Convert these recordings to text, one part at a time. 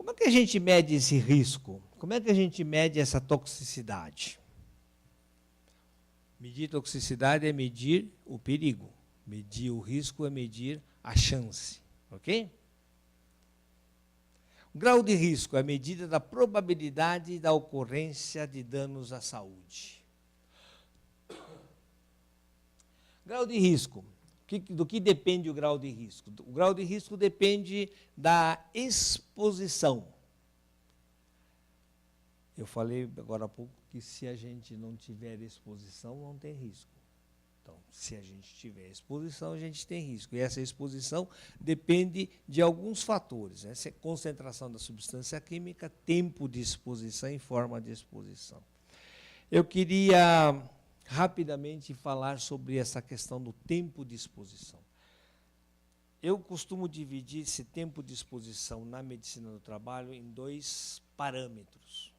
Como é que a gente mede esse risco? Como é que a gente mede essa toxicidade? Medir toxicidade é medir o perigo. Medir o risco é medir a chance. Ok? O grau de risco é a medida da probabilidade da ocorrência de danos à saúde. Grau de risco. Do que depende o grau de risco? O grau de risco depende da exposição. Eu falei agora há pouco que se a gente não tiver exposição, não tem risco. Então, se a gente tiver exposição, a gente tem risco. E essa exposição depende de alguns fatores, né? Concentração da substância química, tempo de exposição e forma de exposição. Eu queria rapidamente falar sobre essa questão do tempo de exposição. Eu costumo dividir esse tempo de exposição na medicina do trabalho em 2 parâmetros.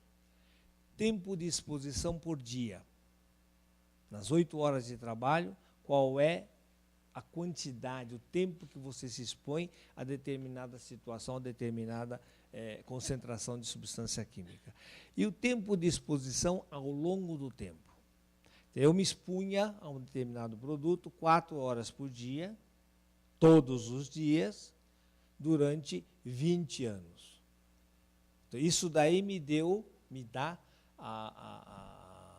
Tempo de exposição por dia. Nas 8 horas de trabalho, qual é a quantidade, o tempo que você se expõe a determinada situação, a determinada concentração de substância química. E o tempo de exposição ao longo do tempo. Eu me expunha a um determinado produto 4 horas por dia, todos os dias, durante 20 anos. Então, isso daí me dá a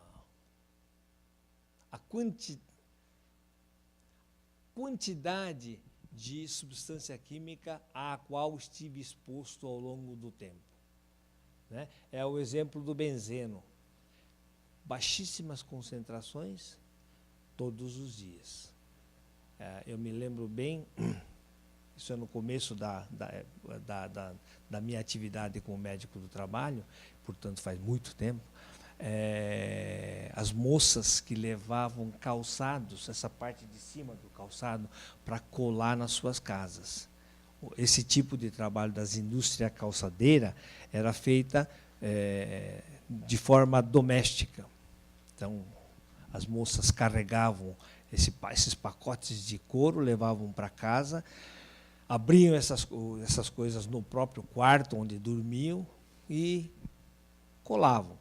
quantidade de substância química à qual estive exposto ao longo do tempo. Né? É o exemplo do benzeno. Baixíssimas concentrações, todos os dias. Eu me lembro bem, isso é no começo da minha atividade como médico do trabalho, portanto faz muito tempo, as moças que levavam calçados, essa parte de cima do calçado, para colar nas suas casas. Esse tipo de trabalho das indústrias calçadeira era feita de forma doméstica. Então, as moças carregavam esses pacotes de couro, levavam para casa, abriam essas coisas no próprio quarto onde dormiam e colavam.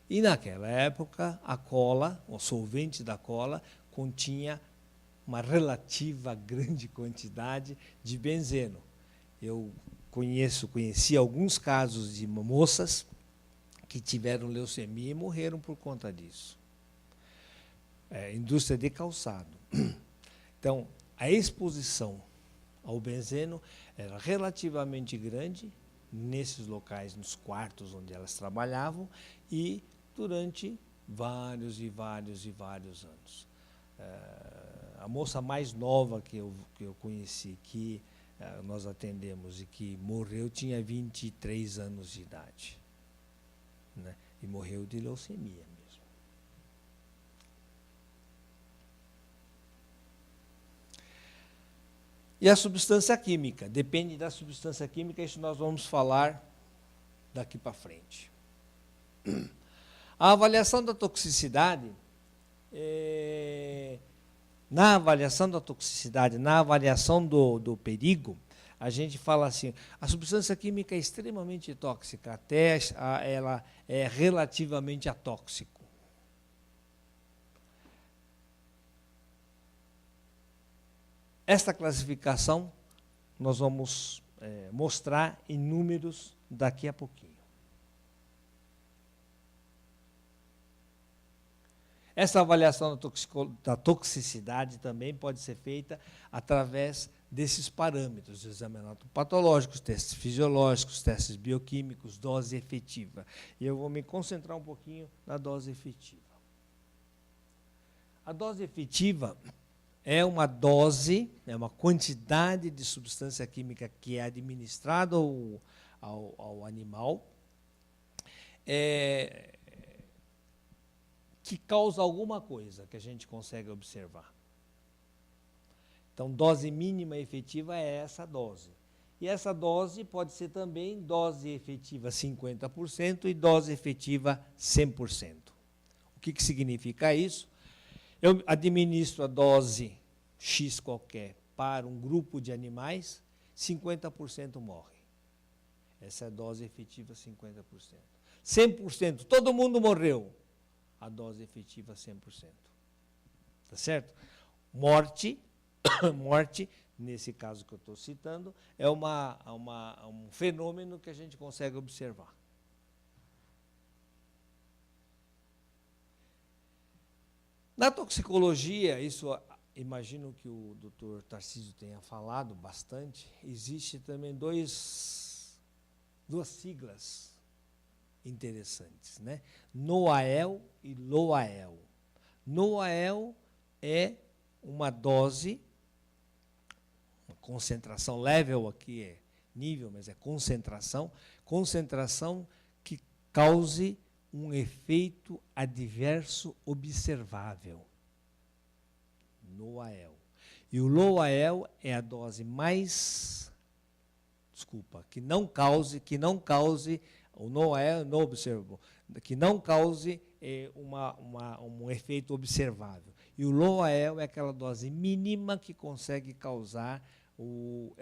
E naquela época, a cola, o solvente da cola, continha uma relativa grande quantidade de benzeno. Eu conheci alguns casos de moças que tiveram leucemia e morreram por conta disso. Indústria de calçado. Então, a exposição ao benzeno era relativamente grande nesses locais, nos quartos onde elas trabalhavam, e durante vários anos. A moça mais nova que eu conheci, que nós atendemos e que morreu, tinha 23 anos de idade. Né? E morreu de leucemia mesmo. E a substância química, depende da substância química, isso nós vamos falar daqui para frente. A avaliação da toxicidade, na avaliação do perigo, a gente fala assim, a substância química é extremamente tóxica, até ela é relativamente atóxico. Esta classificação nós vamos mostrar em números daqui a pouquinho. Essa avaliação da toxicidade também pode ser feita através desses parâmetros, exame patológicos, testes fisiológicos, testes bioquímicos, dose efetiva. E eu vou me concentrar um pouquinho na dose efetiva. A dose efetiva é uma dose, é uma quantidade de substância química que é administrada ao animal, que causa alguma coisa que a gente consegue observar. Então, dose mínima efetiva é essa dose. E essa dose pode ser também dose efetiva 50% e dose efetiva 100%. O que significa isso? Eu administro a dose X qualquer para um grupo de animais, 50% morre. Essa é a dose efetiva 50%. 100%, todo mundo morreu. A dose efetiva 100%. Tá certo? Morte, nesse caso que eu estou citando, é um fenômeno que a gente consegue observar. Na toxicologia, isso imagino que o Dr. Tarcísio tenha falado bastante, existe também duas siglas interessantes, né? NOAEL e LOAEL. NOAEL é uma dose, uma concentração, level aqui é nível, mas é concentração que cause um efeito adverso observável. NOAEL. E o LOAEL é a dose mais, que não cause, o NOAEL não observable, que não cause um efeito observável. E o LOAEL é aquela dose mínima que consegue causar o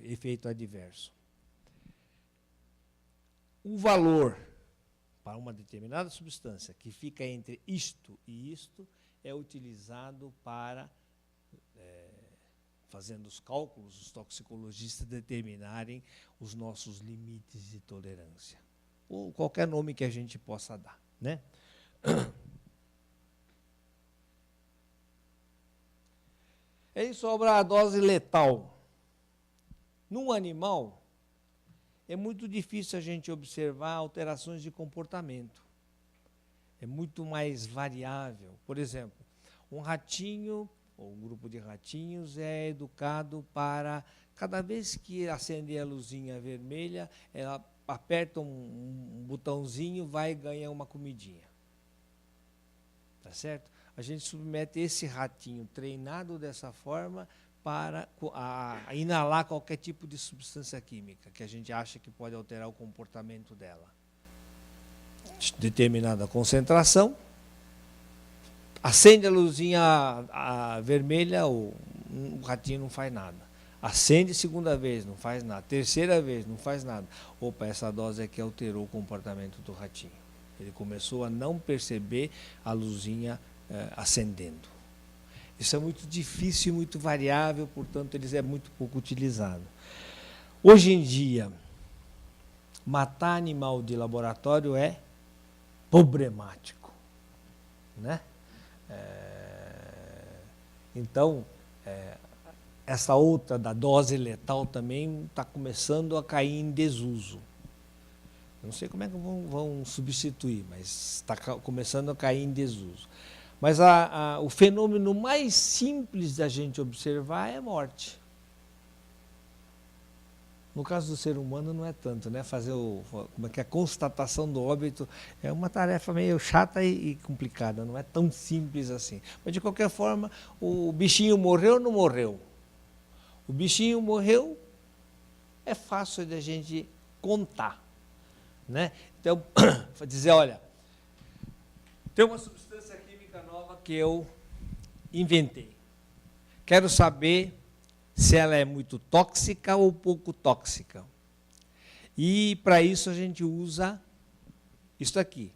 efeito adverso. O valor para uma determinada substância que fica entre isto e isto é utilizado para, fazendo os cálculos, os toxicologistas determinarem os nossos limites de tolerância. Ou qualquer nome que a gente possa dar, né? Aí sobra a dose letal. Num animal, é muito difícil a gente observar alterações de comportamento. É muito mais variável. Por exemplo, um ratinho, ou um grupo de ratinhos, é educado para, cada vez que acender a luzinha vermelha, ela aperta um botãozinho, vai ganhar uma comidinha. Tá certo? A gente submete esse ratinho treinado dessa forma para inalar qualquer tipo de substância química que a gente acha que pode alterar o comportamento dela. Determinada concentração, acende a luzinha vermelha, o ratinho não faz nada. Acende segunda vez, não faz nada. Terceira vez, não faz nada. Opa, essa dose aqui alterou o comportamento do ratinho. Ele começou a não perceber a luzinha acendendo. Isso é muito difícil e muito variável, portanto, ele é muito pouco utilizado. Hoje em dia, matar animal de laboratório é problemático, né? Então, essa outra da dose letal também está começando a cair em desuso. Não sei como é que vão substituir, mas está começando a cair em desuso. Mas o fenômeno mais simples da gente observar é a morte. No caso do ser humano não é tanto, né? Fazer a constatação do óbito é uma tarefa meio chata e complicada, não é tão simples assim. Mas de qualquer forma, o bichinho morreu ou não morreu? O bichinho morreu, é fácil de a gente contar, né? Então, dizer, olha, tem uma substância química nova que eu inventei. Quero saber se ela é muito tóxica ou pouco tóxica. E, para isso, a gente usa isso aqui.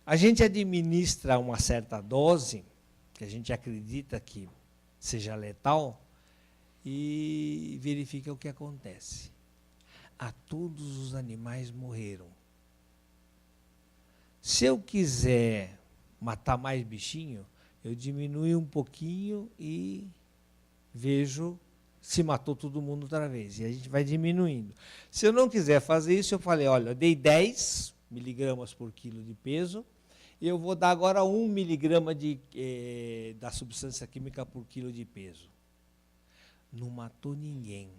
A gente administra uma certa dose, que a gente acredita que seja letal, e verifica o que acontece. Todos os animais morreram. Se eu quiser matar mais bichinho, eu diminuo um pouquinho e vejo se matou todo mundo outra vez. E a gente vai diminuindo. Se eu não quiser fazer isso, eu falei, olha, eu dei 10 miligramas por quilo de peso, e eu vou dar agora 1 miligrama da substância química por quilo de peso. Não matou ninguém.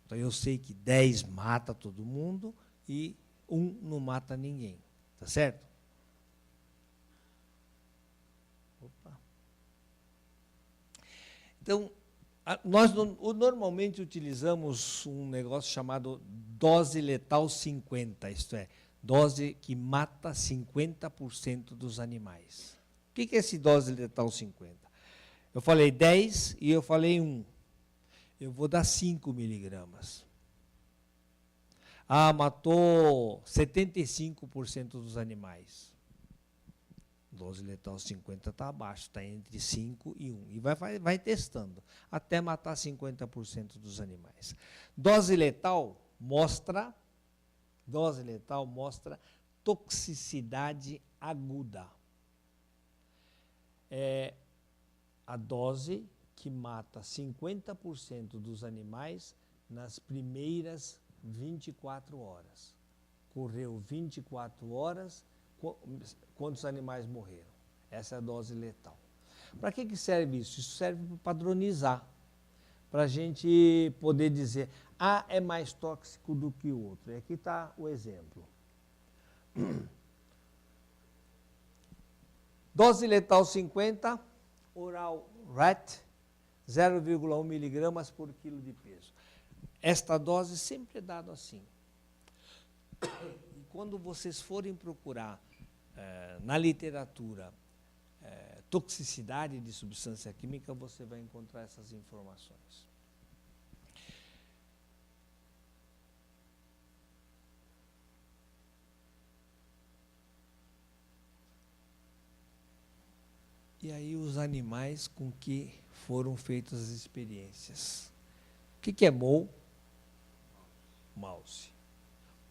Então eu sei que 10 mata todo mundo e 1 não mata ninguém. Tá certo? Opa. Então, nós normalmente utilizamos um negócio chamado dose letal 50, isto é, dose que mata 50% dos animais. O que é esse dose letal 50? Eu falei 10 e eu falei 1. eu vou dar 5 miligramas. Ah, matou 75% dos animais. Dose letal 50 está abaixo, está entre 5 e 1. E vai testando, até matar 50% dos animais. Dose letal mostra toxicidade aguda. É a dose que mata 50% dos animais nas primeiras 24 horas. Correu 24 horas, quantos animais morreram? Essa é a dose letal. Para que serve isso? Isso serve para padronizar, para a gente poder dizer, é mais tóxico do que o outro. E aqui está o exemplo. Dose letal 50, oral rat, 0,1 miligramas por quilo de peso. Esta dose sempre é dada assim. E quando vocês forem procurar na literatura toxicidade de substância química, você vai encontrar essas informações. E aí os animais com que foram feitas as experiências. O que é mole? Mouse.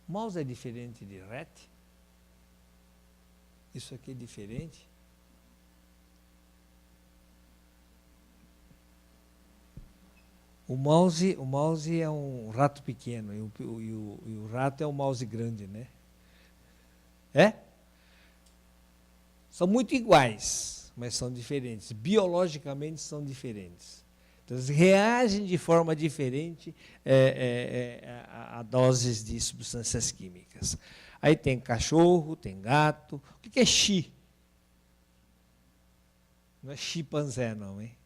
Mouse é diferente de rat? Isso aqui é diferente? O mouse é um rato pequeno e o rato é um mouse grande, né? São muito iguais, mas são diferentes. Biologicamente são diferentes. Então, eles reagem de forma diferente a doses de substâncias químicas. Aí tem cachorro, tem gato. O que é chi? Não é chimpanzé, não, hein?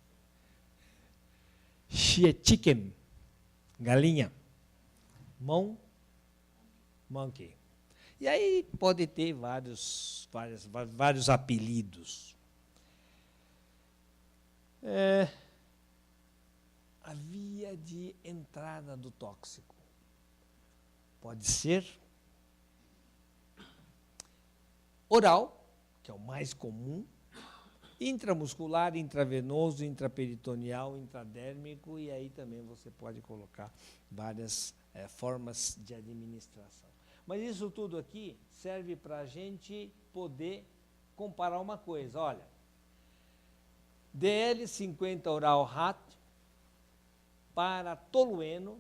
Chi é chicken, galinha. Monkey. E aí pode ter vários apelidos. A via de entrada do tóxico pode ser oral, que é o mais comum, intramuscular, intravenoso, intraperitoneal, intradérmico, e aí também você pode colocar várias formas de administração. Mas isso tudo aqui serve para a gente poder comparar uma coisa. Olha, DL50 oral rat para tolueno,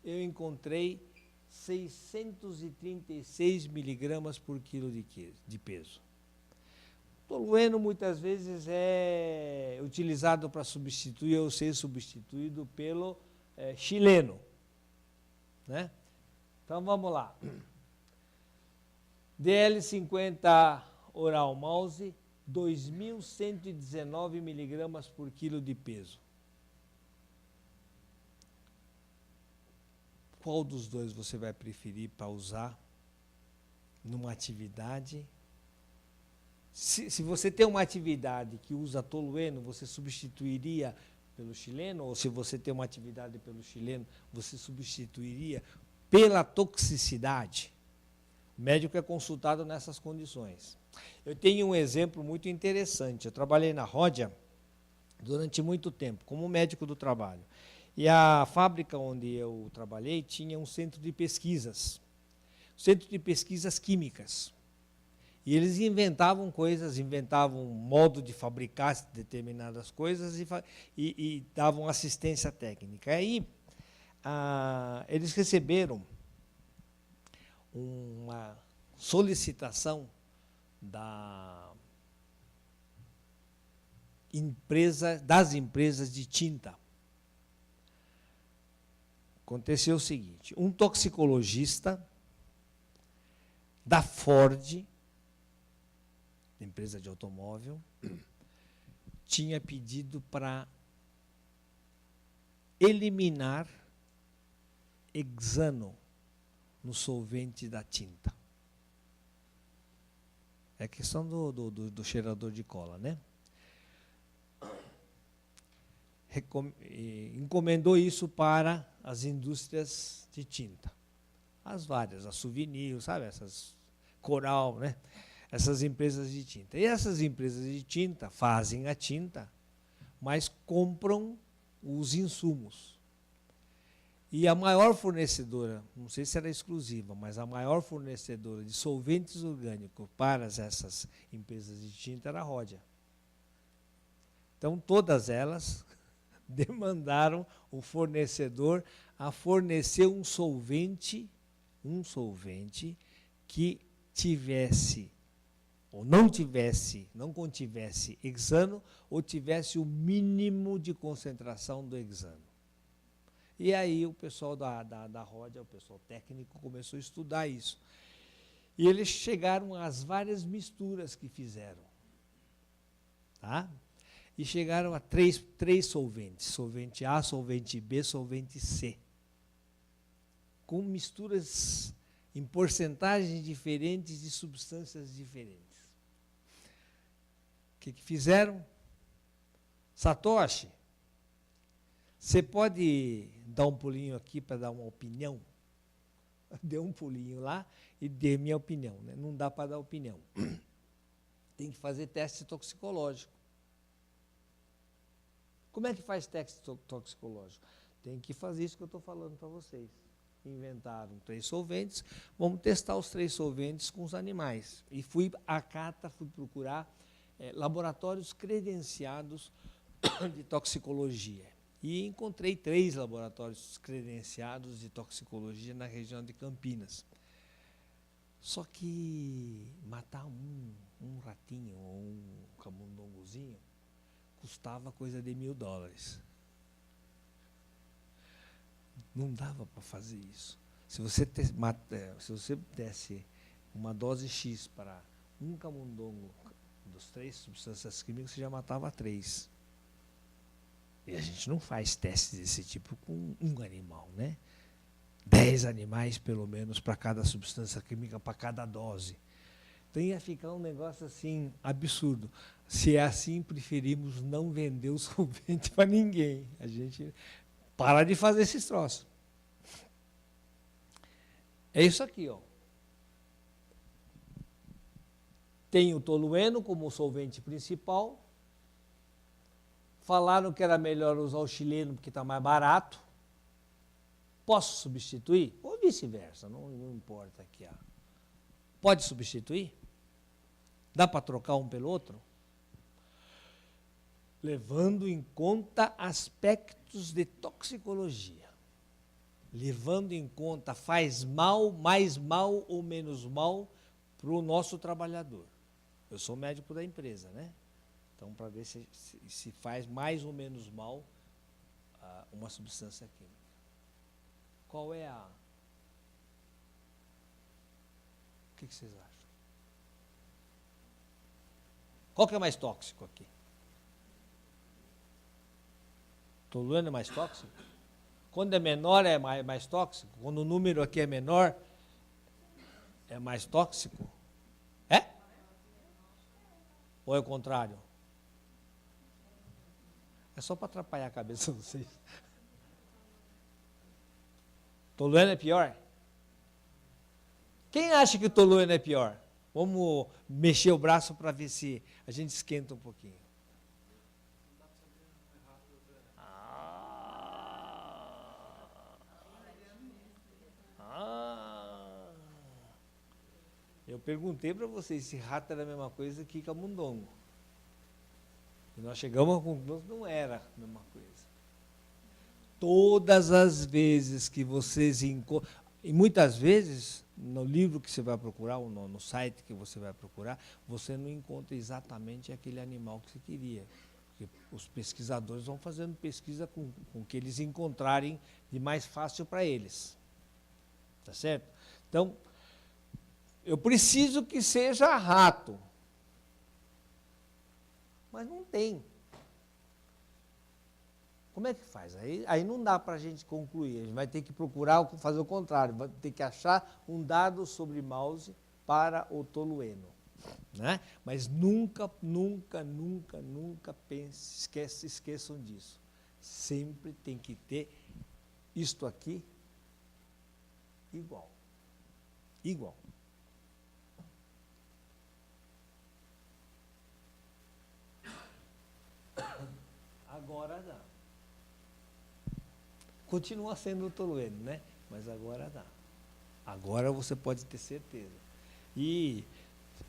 eu encontrei 636 miligramas por quilo de peso. Tolueno muitas vezes é utilizado para substituir ou ser substituído pelo chileno, né? Então vamos lá. DL50 oral mouse, 2.119 miligramas por quilo de peso. Qual dos dois você vai preferir para usar numa atividade? Se você tem uma atividade que usa tolueno, você substituiria pelo chileno? Ou se você tem uma atividade pelo chileno, você substituiria pela toxicidade? O médico é consultado nessas condições. Eu tenho um exemplo muito interessante. Eu trabalhei na Ródia durante muito tempo, como médico do trabalho. E a fábrica onde eu trabalhei tinha um centro de pesquisas químicas. E eles inventavam coisas, inventavam modo de fabricar determinadas coisas e davam assistência técnica. Aí eles receberam uma solicitação das empresas de tinta. Aconteceu o seguinte, um toxicologista da Ford, empresa de automóvel, tinha pedido para eliminar hexano no solvente da tinta. É questão do cheirador de cola, né? encomendou isso para as indústrias de tinta. As várias, a Souvenir, sabe, essas Coral, né? Essas empresas de tinta. E essas empresas de tinta fazem a tinta, mas compram os insumos. E a maior fornecedora, não sei se era exclusiva, mas a maior fornecedora de solventes orgânicos para essas empresas de tinta era a Rhodia. Então, todas elas demandaram o fornecedor a fornecer um solvente que tivesse, ou não contivesse hexano, ou tivesse o mínimo de concentração do hexano. E aí o pessoal da Rhodia, o pessoal técnico, começou a estudar isso. E eles chegaram às várias misturas que fizeram. Tá? E chegaram a três solventes. Solvente A, solvente B, solvente C. Com misturas em porcentagens diferentes de substâncias diferentes. O que fizeram? Satoshi, você pode dar um pulinho aqui para dar uma opinião? Deu um pulinho lá e dê minha opinião. Né? Não dá para dar opinião. Tem que fazer teste toxicológico. Como é que faz teste toxicológico? Tem que fazer isso que eu estou falando para vocês. Inventaram 3 solventes, vamos testar os 3 solventes com os animais. E fui procurar laboratórios credenciados de toxicologia. E encontrei 3 laboratórios credenciados de toxicologia na região de Campinas. Só que matar um ratinho ou um camundongozinho custava coisa de $1.000. Não dava para fazer isso. Se você desse uma dose X para um camundongo dos 3 substâncias químicas, você já matava 3. E a gente não faz testes desse tipo com um animal, né? 10 animais, pelo menos, para cada substância química, para cada dose. Então ia ficar um negócio assim, absurdo. Se é assim, preferimos não vender o solvente para ninguém. A gente para de fazer esses troços. É isso aqui, ó. Tem o tolueno como solvente principal. Falaram que era melhor usar o chileno porque está mais barato. Posso substituir? Ou vice-versa, não importa aqui. Ó. Pode substituir? Dá para trocar um pelo outro? Levando em conta aspectos de toxicologia. Levando em conta faz mal, mais mal ou menos mal para o nosso trabalhador. Eu sou médico da empresa, né? Então, para ver se faz mais ou menos mal uma substância química. Qual é a... O que vocês acham? Qual que é mais tóxico aqui? Tolueno é mais tóxico? Quando é menor é mais tóxico? Quando o número aqui é menor, é mais tóxico? É? Ou é o contrário? É só para atrapalhar a cabeça de vocês. Tolueno é pior? Quem acha que o tolueno é pior? Vamos mexer o braço para ver se a gente esquenta um pouquinho. Eu perguntei para vocês se rato era a mesma coisa que camundongo. E nós chegamos à conclusão que não era a mesma coisa. Todas as vezes que vocês encontram, e muitas vezes, no livro que você vai procurar, ou no site que você vai procurar, você não encontra exatamente aquele animal que você queria. Porque os pesquisadores vão fazendo pesquisa com o que eles encontrarem de mais fácil para eles. Tá certo? Então, eu preciso que seja rato. Mas não tem. Como é que faz? Aí não dá para a gente concluir. A gente vai ter que procurar fazer o contrário. Vai ter que achar um dado sobre mouse para o tolueno. Né? Mas nunca pense, esqueçam disso. sempre tem que ter isto aqui igual. Igual. Agora dá. Continua sendo o tolueno, né? Mas agora dá. Agora você pode ter certeza. E,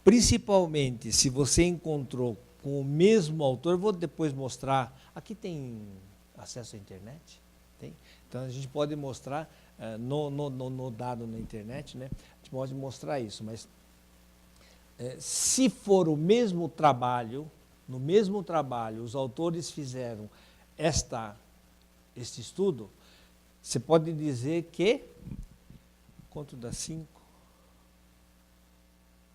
principalmente, se você encontrou com o mesmo autor, vou depois mostrar. Aqui tem acesso à internet? Tem? Então, a gente pode mostrar no dado na internet, né? A gente pode mostrar isso, mas se for o mesmo trabalho, no mesmo trabalho, os autores fizeram este estudo, você pode dizer que, quanto dá 5,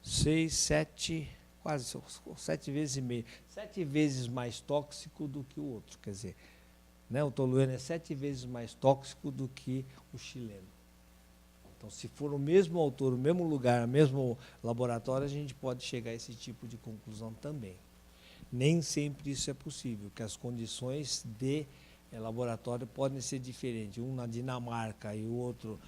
6, 7, quase 7 vezes e meio, 7 vezes mais tóxico do que o outro, quer dizer, né, o tolueno é 7 vezes mais tóxico do que o chileno. Então, se for o mesmo autor, o mesmo lugar, o mesmo laboratório, a gente pode chegar a esse tipo de conclusão também. Nem sempre isso é possível, porque as condições de laboratório podem ser diferentes. Um na Dinamarca e o outro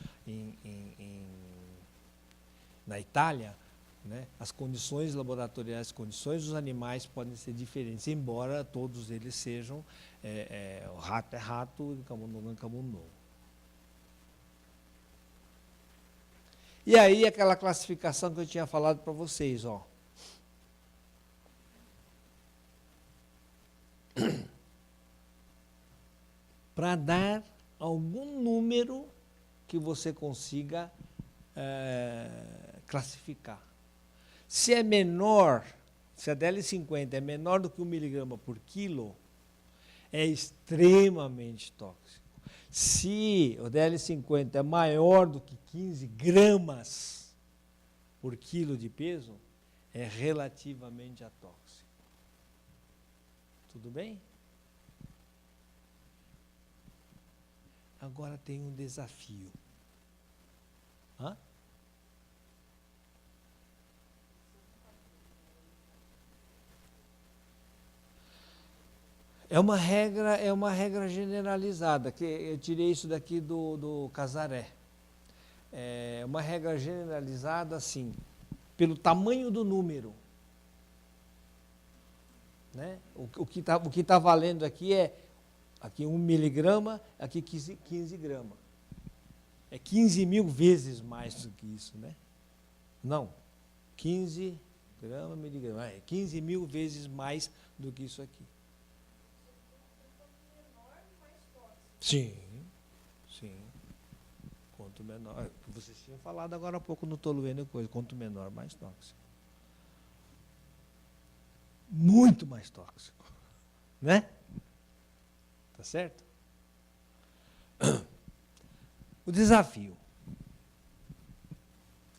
na Itália, né? As condições laboratoriais, as condições dos animais podem ser diferentes, embora todos eles sejam, o rato é rato, o camundongo é camundongo. E aí aquela classificação que eu tinha falado para vocês, ó. Para dar algum número que você consiga classificar. Se é menor, se a DL50 é menor do que 1 miligrama por quilo, é extremamente tóxico. Se o DL50 é maior do que 15 gramas por quilo de peso, é relativamente atóxico. Tudo bem? Agora tem um desafio. Hã? É uma regra generalizada, que eu tirei isso daqui do Casaré. É uma regra generalizada, assim, pelo tamanho do número. Né? O que tá valendo aqui é aqui 1 miligrama, aqui 15 gramas. É 15 mil vezes mais do que isso, né? Não, 15 gramas, miligrama, é 15 mil vezes mais do que isso aqui. Sim, sim. Quanto menor. Vocês tinham falado agora há pouco no tolueno e coisa. Quanto menor, mais tóxico. Muito mais tóxico. Né? Tá certo? O desafio.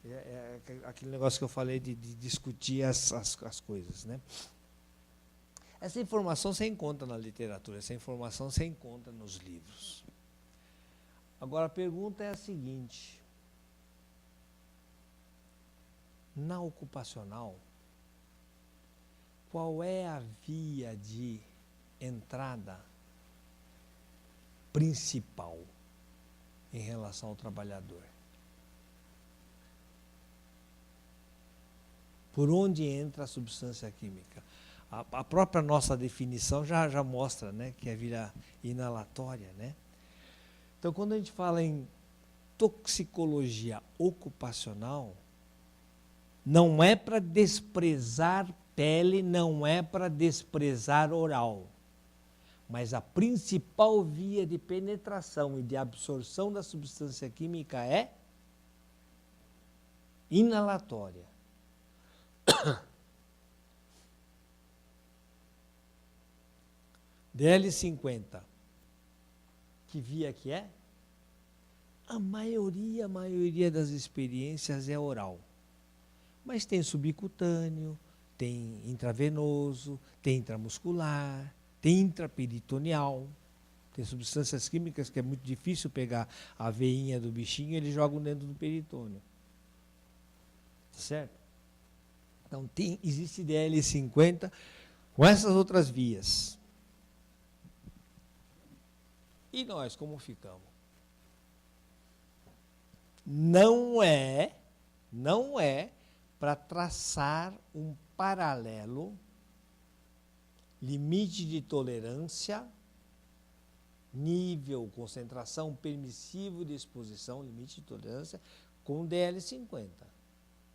É aquele negócio que eu falei de discutir as coisas, né? Essa informação você encontra na literatura, essa informação você encontra nos livros. Agora, a pergunta é a seguinte. Na ocupacional, qual é a via de entrada principal em relação ao trabalhador? Por onde entra a substância química? A própria nossa definição já mostra, né, que é via inalatória, né? Então, quando a gente fala em toxicologia ocupacional, não é para desprezar pele, não é para desprezar oral, mas a principal via de penetração e de absorção da substância química é inalatória. DL50, que via que é? A maioria das experiências é oral. Mas tem subcutâneo, tem intravenoso, tem intramuscular, tem intraperitoneal. Tem substâncias químicas que é muito difícil pegar a veinha do bichinho e eles jogam dentro do peritônio. Certo? Então, existe DL50 com essas outras vias. E nós, como ficamos? Não é para traçar um paralelo, limite de tolerância, nível, concentração permissível de exposição, limite de tolerância, com DL50.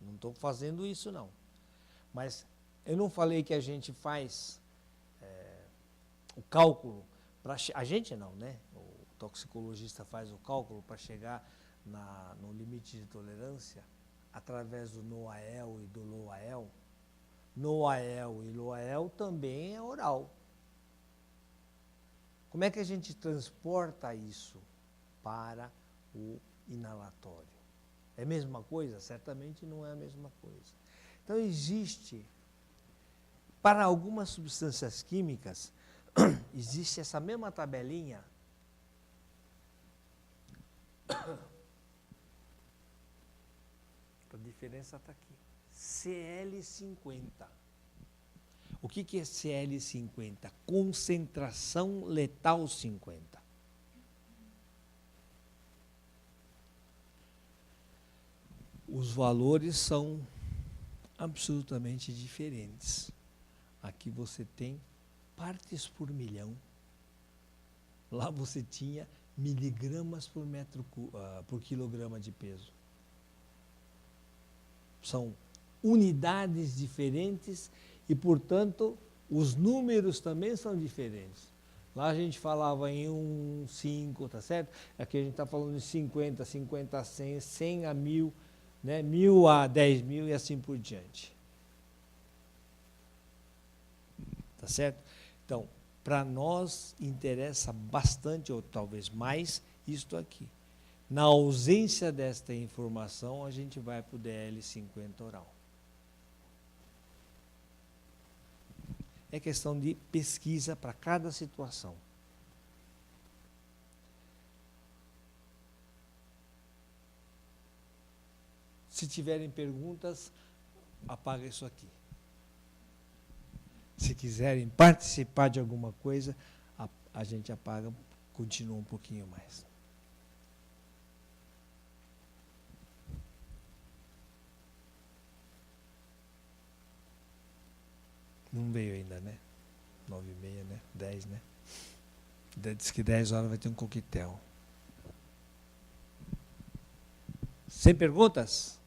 Não estou fazendo isso, não. Mas eu não falei que a gente faz o cálculo, a gente não, né? O toxicologista faz o cálculo para chegar no limite de tolerância através do NOAEL e do LOAEL. NOAEL e LOAEL também é oral. Como é que a gente transporta isso para o inalatório? É a mesma coisa? Certamente não é a mesma coisa. Então, existe, para algumas substâncias químicas, existe essa mesma tabelinha. A diferença está aqui. CL50. O que é CL50? Concentração letal 50. Os valores são absolutamente diferentes. Aqui você tem partes por milhão. Lá você tinha miligramas por quilograma de peso. São unidades diferentes e, portanto, os números também são diferentes. Lá a gente falava em 1, 5, tá certo? Aqui a gente está falando de 50, 50 a 100, 100 a 1000, né? 1000 a 10.000 e assim por diante. Tá certo? Então, para nós interessa bastante, ou talvez mais, isto aqui. Na ausência desta informação, a gente vai para o DL50 oral. É questão de pesquisa para cada situação. Se tiverem perguntas, apaga isso aqui. Se quiserem participar de alguma coisa, a gente apaga, continua um pouquinho mais. Não veio ainda, né? 9h30, né? 10, né? Diz que 10 horas vai ter um coquetel. Sem perguntas?